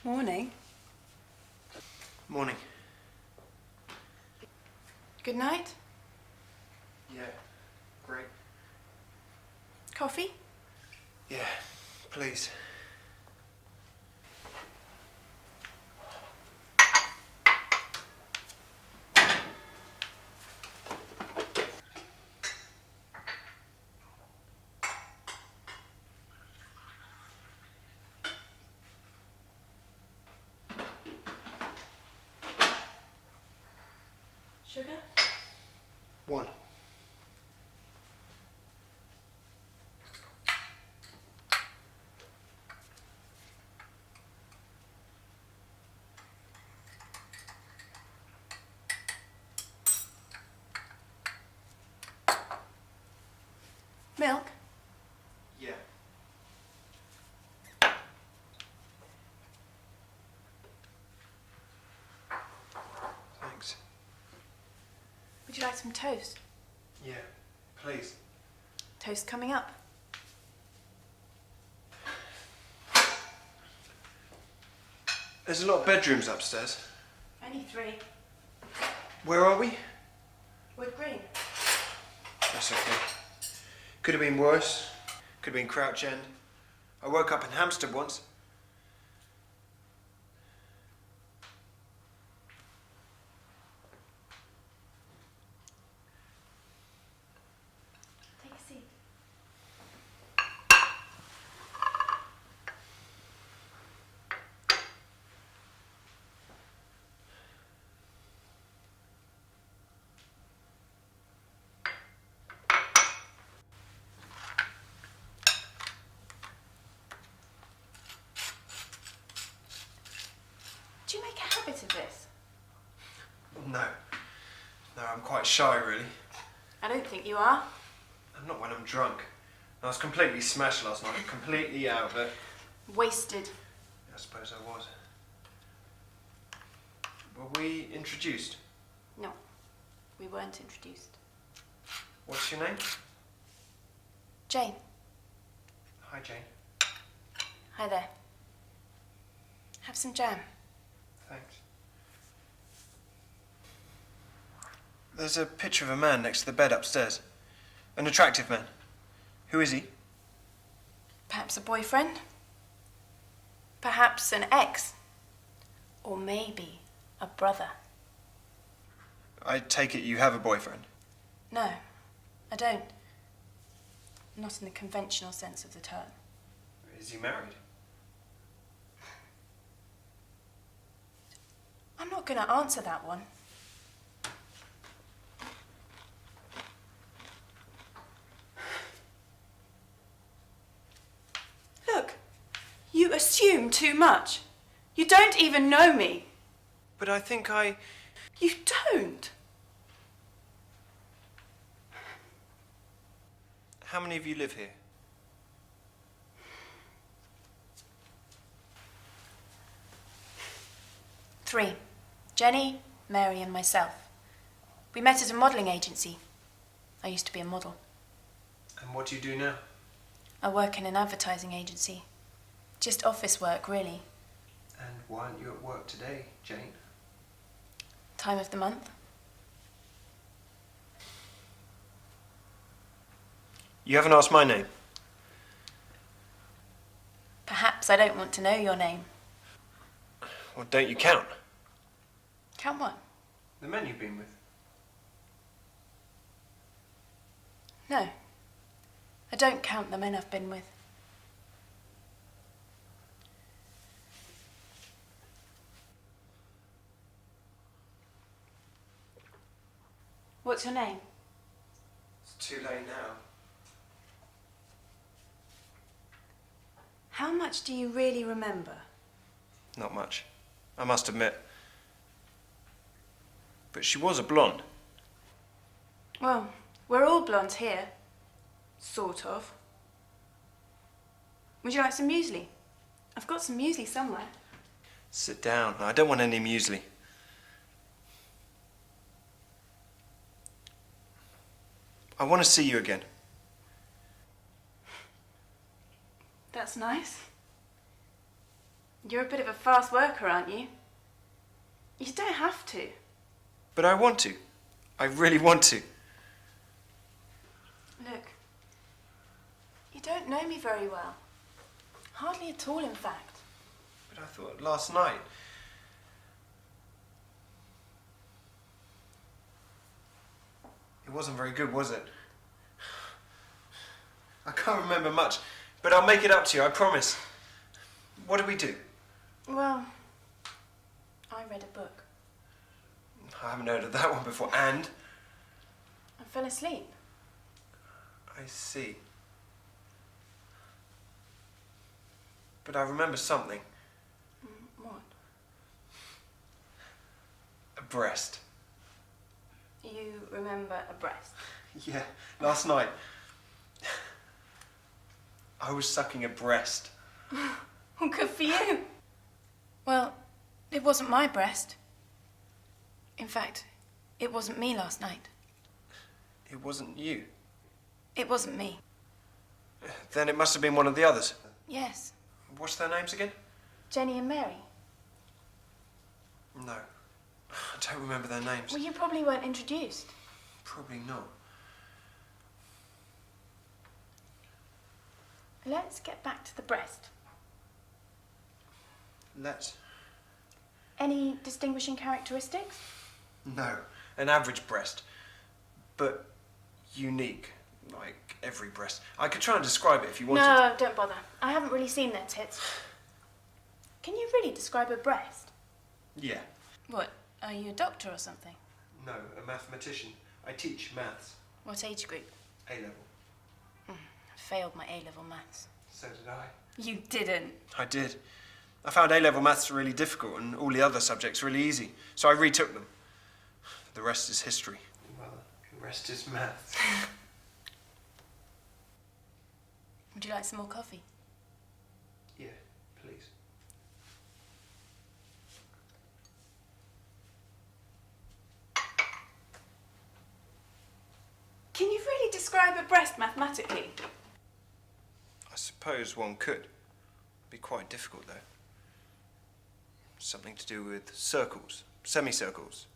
Morning. Morning. Good night. Yeah, great. Coffee? Yeah, please. Sugar? One. Milk? Yeah. Thanks. Would you like some toast? Yeah, please. Toast coming up. There's a lot of bedrooms upstairs. Only 3. Where are we? Wood Green. That's okay. Could have been worse. Could have been Crouch End. I woke up in Hampstead once. Take a seat. Do you make a habit of this? No. No, I'm quite shy, really. I don't think you are. I'm not when I'm drunk. I was completely smashed last night. Completely out of it. Wasted. I suppose I was. Were we introduced? No, we weren't introduced. What's your name? Jane. Hi, Jane. Hi there. Have some jam. Thanks. There's a picture of a man next to the bed upstairs. An attractive man. Who is he? Perhaps a boyfriend? Perhaps an ex? Or maybe a brother? I take it you have a boyfriend. No, I don't. Not in the conventional sense of the term. Is he married? I'm not going to answer that one. Look, you assume too much. You don't even know me. But I think You don't. How many of you live here? Three. Jenny, Mary and myself. We met at a modelling agency. I used to be a model. And what do you do now? I work in an advertising agency. Just office work, really. And why aren't you at work today, Jane? Time of the month. You haven't asked my name. Perhaps I don't want to know your name. Well, don't you count? Count what? The men you've been with. No. I don't count the men I've been with. What's your name? It's too late now. How much do you really remember? Not much, I must admit. But she was a blonde. Well, we're all blonde here. Sort of. Would you like some muesli? I've got some muesli somewhere. Sit down. I don't want any muesli. I want to see you again. That's nice. You're a bit of a fast worker, aren't you? You don't have to. But I want to. I really want to. Look, you don't know me very well. Hardly at all, in fact. But I thought last night... It wasn't very good, was it? I can't remember much, but I'll make it up to you, I promise. What did we do? Well, I read a book. I haven't heard of that one before. And? I fell asleep. I see. But I remember something. What? A breast. You remember a breast? Yeah, last night. I was sucking a breast. Well, good for you. Well, it wasn't my breast. In fact, it wasn't me last night. It wasn't you. It wasn't me. Then it must have been one of the others. Yes. What's their names again? Jenny and Mary. No. I don't remember their names. Well, you probably weren't introduced. Probably not. Let's get back to the breast. Let's. Any distinguishing characteristics? No. An average breast. But unique. Like every breast. I could try and describe it if you wanted. No, don't bother. I haven't really seen their tits. Can you really describe a breast? Yeah. What? Are you a doctor or something? No, a mathematician. I teach maths. What age group? A-level. I failed my A-level maths. So did I. You didn't. I did. I found A-level maths really difficult and all the other subjects really easy. So I retook them. The rest is history. Well, the rest is maths. Would you like some more coffee? Yeah, please. Can you really describe a breast mathematically? I suppose one could. Be quite difficult, though. Something to do with circles, semicircles,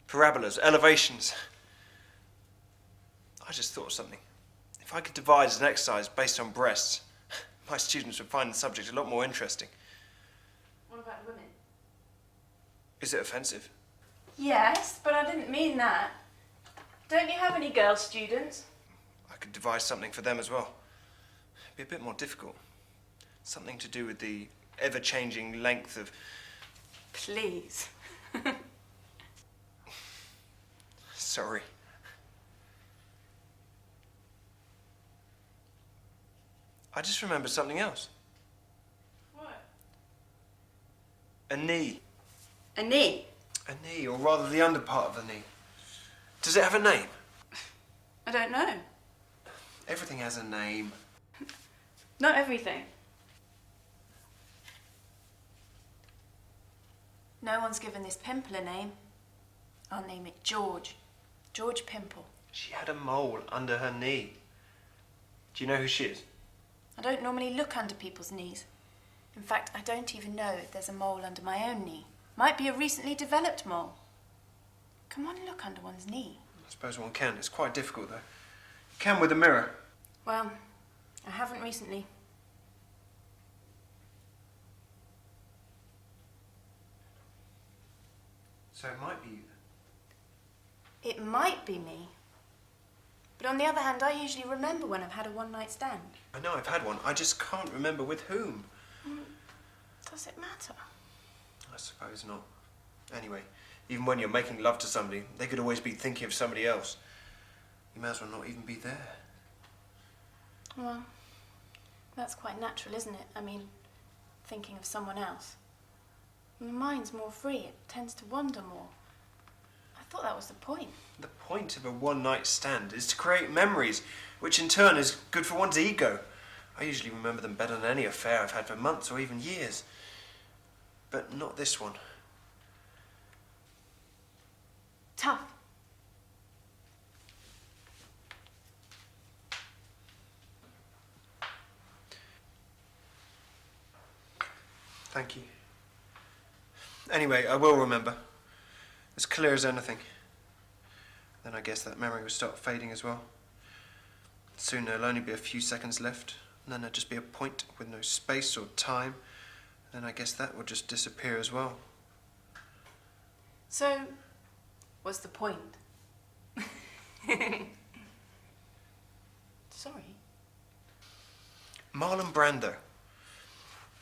parabolas, elevations. I just thought of something. If I could devise an exercise based on breasts, my students would find the subject a lot more interesting. What about women? Is it offensive? Yes, but I didn't mean that. Don't you have any girl students? I could devise something for them as well. It'd be a bit more difficult. Something to do with the ever-changing length of... Please. Sorry. I just remembered something else. What? A knee. A knee? A knee, or rather the under part of the knee. Does it have a name? I don't know. Everything has a name. Not everything. No one's given this pimple a name. I'll name it George. George Pimple. She had a mole under her knee. Do you know who she is? I don't normally look under people's knees. In fact, I don't even know if there's a mole under my own knee. Might be a recently developed mole. Can one look under one's knee? I suppose one can. It's quite difficult, though. You can with a mirror. Well, I haven't recently. So it might be you. It might be me. But on the other hand, I usually remember when I've had a one-night stand. I know I've had one. I just can't remember with whom. Does it matter? I suppose not. Anyway, even when you're making love to somebody, they could always be thinking of somebody else. You may as well not even be there. Well, that's quite natural, isn't it? I mean, thinking of someone else. My mind's more free. It tends to wander more. I thought that was the point. The point of a one-night stand is to create memories, which in turn is good for one's ego. I usually remember them better than any affair I've had for months or even years. But not this one. Tough. Thank you. Anyway, I will remember. As clear as anything. Then I guess that memory will start fading as well. Soon there'll only be a few seconds left, and then there'll just be a point with no space or time. Then I guess that will just disappear as well. So, what's the point? Sorry. Marlon Brando.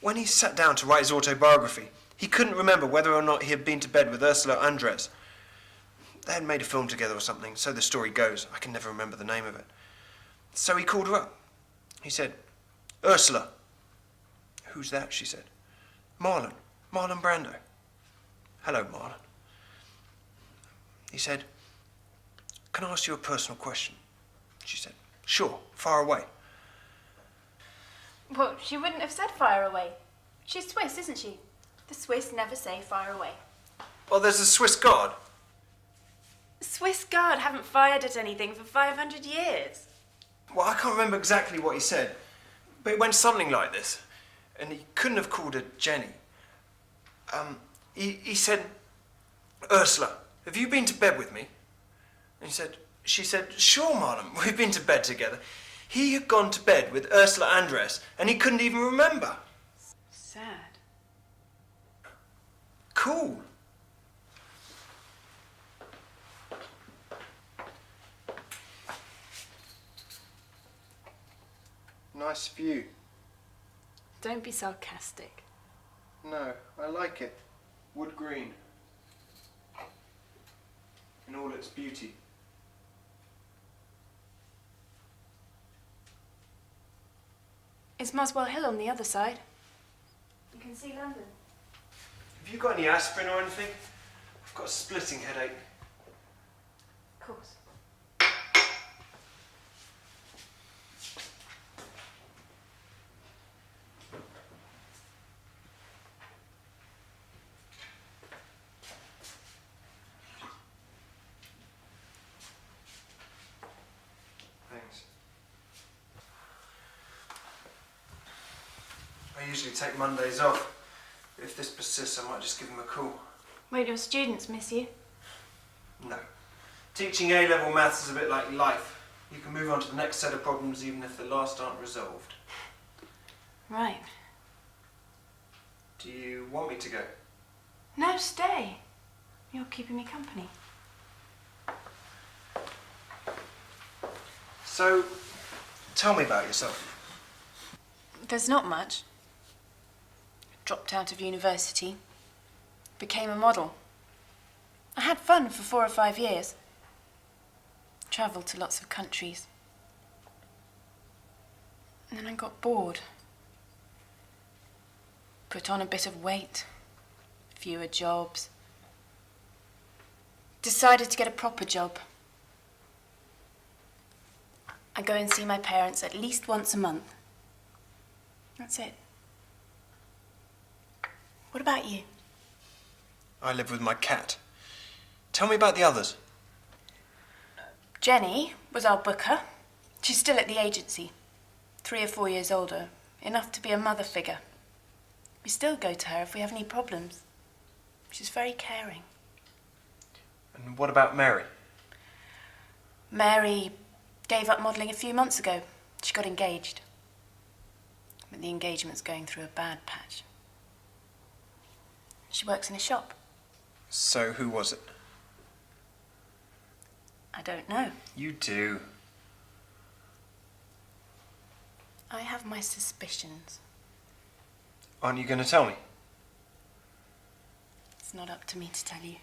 When he sat down to write his autobiography, he couldn't remember whether or not he had been to bed with Ursula Andress. They had made a film together or something, so the story goes. I can never remember the name of it. So he called her up. He said, "Ursula." "Who's that?" she said. "Marlon. Marlon Brando." "Hello, Marlon." He said, "Can I ask you a personal question?" She said, "Sure, far away." Well, she wouldn't have said fire away. She's Swiss, isn't she? The Swiss never say fire away. Well, there's a Swiss Guard. The Swiss Guard haven't fired at anything for 500 years. Well, I can't remember exactly what he said, but it went something like this. And he couldn't have called her Jenny. He said, "Ursula, have you been to bed with me?" And she said, "Sure, Marlon, we've been to bed together." He had gone to bed with Ursula Andress, and he couldn't even remember. Sad. Cool. Nice view. Don't be sarcastic. No, I like it. Wood green. In all its beauty. It's Muswell Hill on the other side. You can see London. Have you got any aspirin or anything? I've got a splitting headache. Of course. Thanks. I usually take Mondays off. If this persists, I might just give them a call. Won't your students miss you? No. Teaching A-level maths is a bit like life. You can move on to the next set of problems even if the last aren't resolved. Right. Do you want me to go? No, stay. You're keeping me company. So, tell me about yourself. There's not much. Dropped out of university. Became a model. I had fun for 4 or 5 years. Travelled to lots of countries. And then I got bored. Put on a bit of weight. Fewer jobs. Decided to get a proper job. I go and see my parents at least once a month. That's it. What about you? I live with my cat. Tell me about the others. Jenny was our booker. She's still at the agency. 3 or 4 years older. Enough to be a mother figure. We still go to her if we have any problems. She's very caring. And what about Mary? Mary gave up modelling a few months ago. She got engaged. But the engagement's going through a bad patch. She works in a shop. So who was it? I don't know. You do. I have my suspicions. Aren't you going to tell me? It's not up to me to tell you.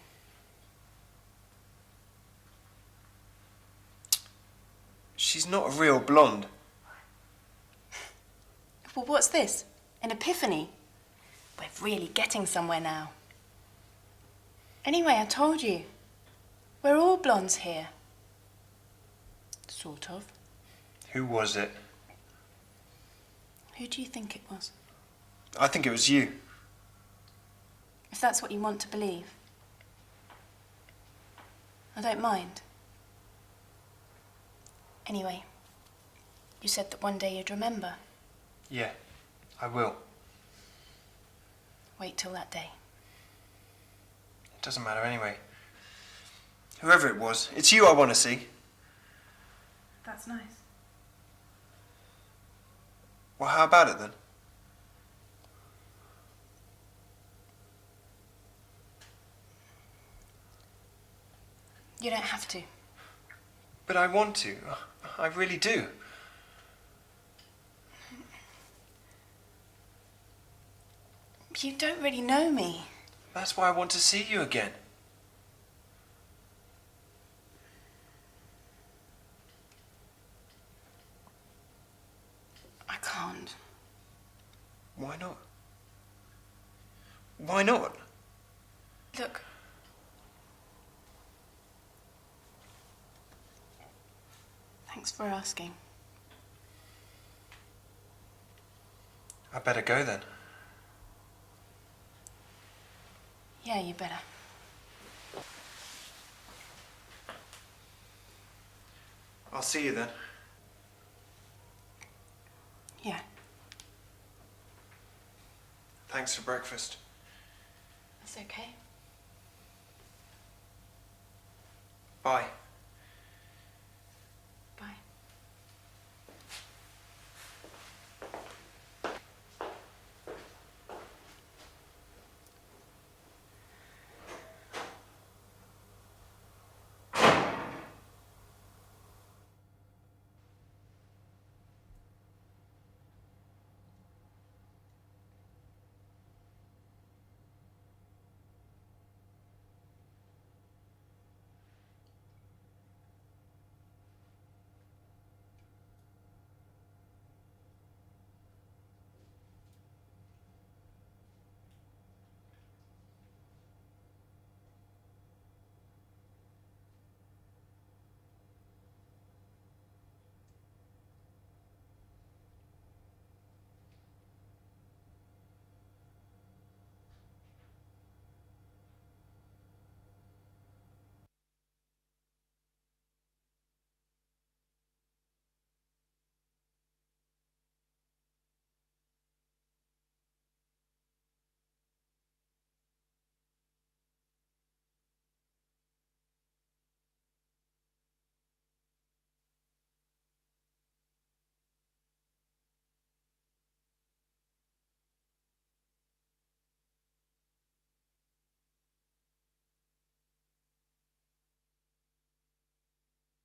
She's not a real blonde. Well, what's this? An epiphany? We're really getting somewhere now. Anyway, I told you. We're all blondes here. Sort of. Who was it? Who do you think it was? I think it was you. If that's what you want to believe. I don't mind. Anyway, you said that one day you'd remember. Yeah, I will. wait till that day. It doesn't matter anyway. Whoever it was, it's you I want to see. That's nice. Well, how about it then? You don't have to. But I want to. I really do. You don't really know me. That's why I want to see you again. I can't. Why not? Why not? Look. Thanks for asking. I better go then. Yeah, you better. I'll see you then. Yeah. Thanks for breakfast. That's okay. Bye.